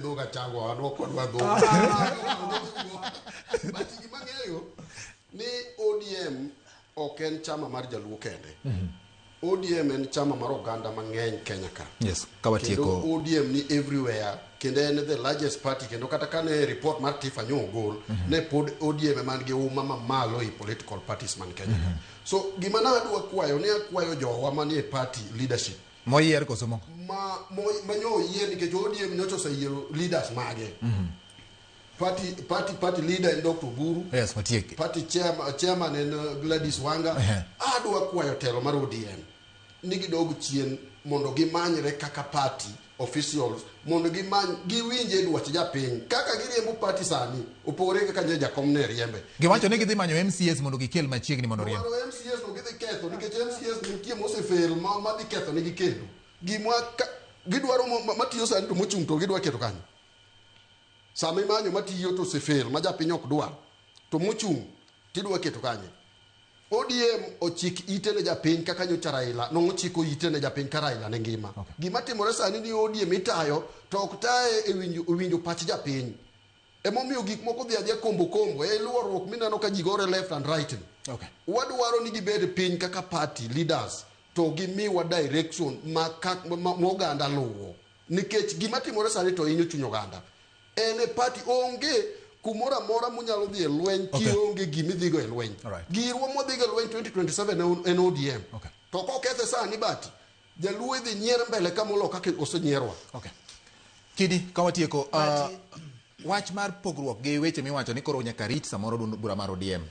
Doga chango anu kodwa do. But gimang'eyo ni ODM ok en chama mar jaluo kende. ODM en chama mar oganda mang'eny Kenya ka. Yes, kawatieko. ODM ni everywhere, kendo en the largest party, kendo kata kane report mar Tifa nyogol, ne pod ODM man gi uma mamalo i political parties man Kenya. So gima na adwa kwayo, ne akwayo jowa manie party leadership. Moyier koso mo? Manyo yier nikech ODM nyocha oseyiero leaders mage. Party leader en Dr. Guru. Yes, matieki. Party chairman en Gladys Wanga. Adwa kwayo telo mar ODM nigi dogu chien mondo gimanyre kaka party officials mondo giwinje dwach japiny kaka giriembo party sani opogore kaka nyo jakom ne riembe. Giwacho ni gidhi manyo MCS mondo gikel machiegni mondo riembo. MCS no gidhi ketho nikech MCS nitie mosefail ma dhi ketho nigi kendo. Gimwa gidwaro matiyo sani to mochung' to gidwa keto kanyo. Sama imanyo matiyo to osefail ma japiny ok dwar to mochung' tidwa keto kanyo. ODM ochik ite ne japiny kaka nyocha Raila nochiko ite ne japiny ka Raila ne ngima. Gima timore sani ni ODM itayo to ok taye e winjo pach japiny. Emomiyo gik moko dhi adhiya kombo e luorruok mineno ka ji gore left and right. Wadwaro ni gibed piny kaka party leaders to gimiwa direction moganda luwo. Nikech gima timore sani to inyo chuny oganda. Ene party onge kumora mora munyalo dhi e lweny kionge gimidhigo e lweny. Girwa modhigo e lweny 2027 en ODM. To kokethe sani bati jaluo idhi nyier mbele kamolo kaka osenyierwa. Kidi kawatieko wach mar pogruok gi weche miwacho ni koro nyaka rit samoro bura mar ODM.